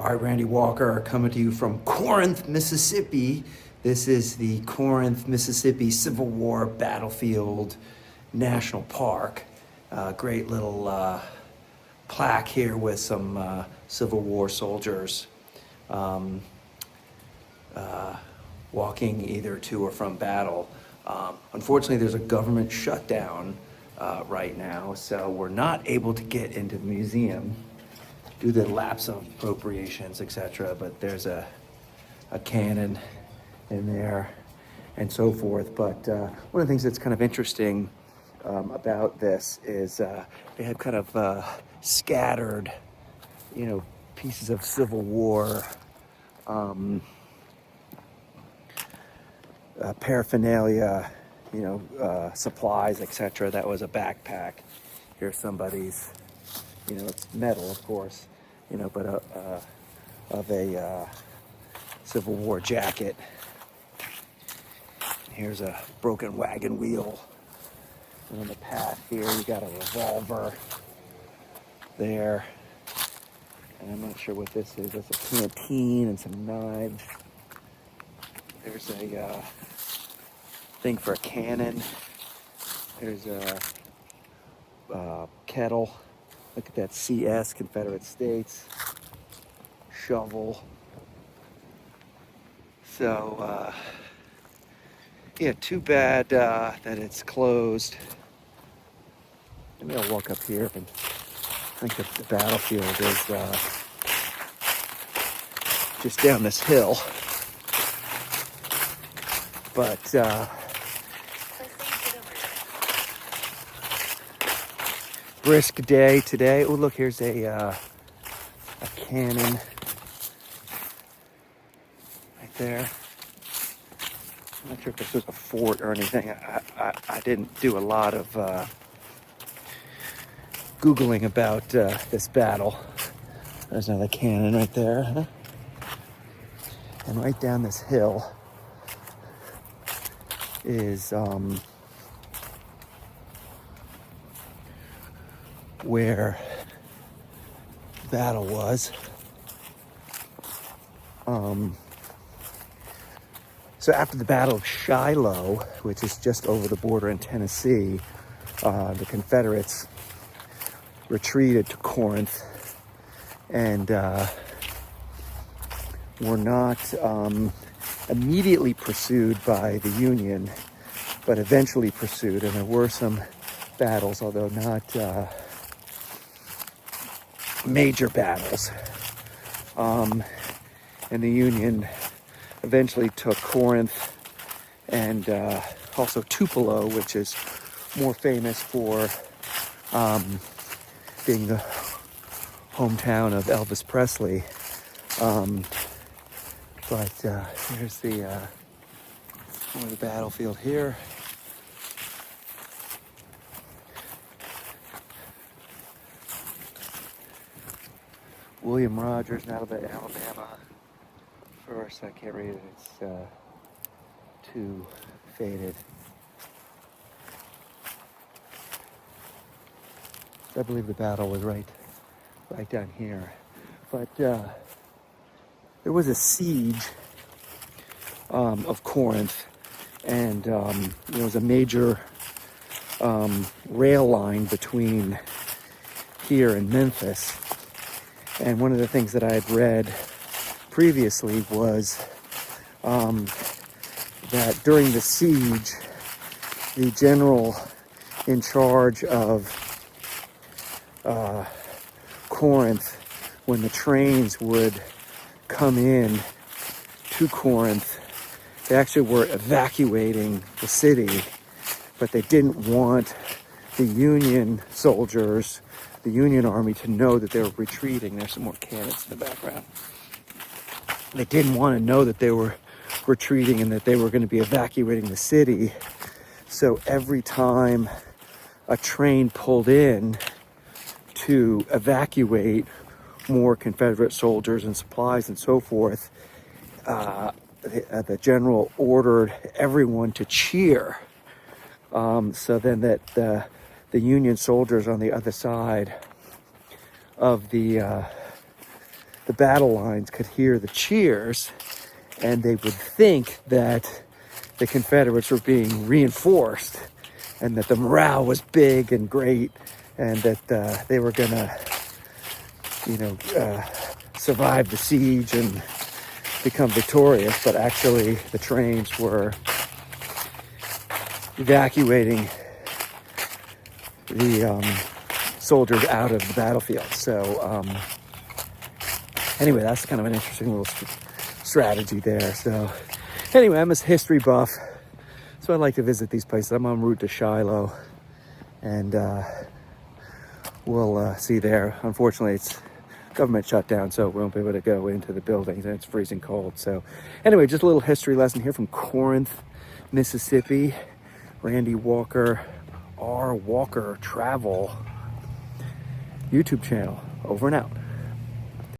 All right, Randy Walker coming to you from Corinth, Mississippi. This is the Corinth, Mississippi Civil War Battlefield National Park. Great little plaque here with some Civil War soldiers walking either to or from battle. Unfortunately, there's a government shutdown right now, so we're not able to get into the museum due to the lapse of appropriations, etc. But there's a cannon in there and so forth. But one of the things that's kind of interesting about this is they have kind of scattered, pieces of Civil War paraphernalia, supplies, etc. That was a backpack. Here's somebody's, it's metal, of course, but of a Civil War jacket. Here's a broken wagon wheel. And on the path here, you got a revolver there. And I'm not sure what this is. That's a canteen and some knives. There's a thing for a cannon. There's a kettle. Look at that CS, Confederate States. Shovel. So, yeah, too bad that it's closed. Maybe I'll walk up here and I think the battlefield is just down this hill. But brisk day today. Oh, look, here's a cannon right there. I'm not sure if this was a fort or anything. I didn't do a lot of Googling about this battle. There's another cannon right there. Huh? And right down this hill is where the battle was. So after the Battle of Shiloh, which is just over the border in Tennessee, the Confederates retreated to Corinth and were not immediately pursued by the Union, but eventually pursued. And there were some battles, although not major battles. And the Union eventually took Corinth and also Tupelo, which is more famous for being the hometown of Elvis Presley. But here's the battlefield here. William Rogers, Alabama. First, I can't read it. It's too faded. I believe the battle was right down here. But there was a siege of Corinth, and there was a major rail line between here and Memphis. And one of the things that I had read previously was that during the siege, the general in charge of Corinth, when the trains would come in to Corinth, they actually were evacuating the city, but they didn't want the Union soldiers, the Union Army, to know that they were retreating. There's some more cannons in the background. They didn't want to know that they were retreating and that they were going to be evacuating the city. So every time a train pulled in to evacuate more Confederate soldiers and supplies and so forth, the general ordered everyone to cheer, so then that the Union soldiers on the other side of the the battle lines could hear the cheers, and they would think that the Confederates were being reinforced and that the morale was big and great, and that they were gonna, survive the siege and become victorious. But actually the trains were evacuating the soldiers out of the battlefield. So anyway, that's kind of an interesting little strategy there. So anyway, I'm a history buff, so I like to visit these places. I'm en route to Shiloh, and we'll see there. Unfortunately, it's government shutdown, so we won't be able to go into the buildings, and it's freezing cold. So anyway, just a little history lesson here from Corinth, Mississippi. Randy Walker, R. Walker Travel YouTube channel. Over and out.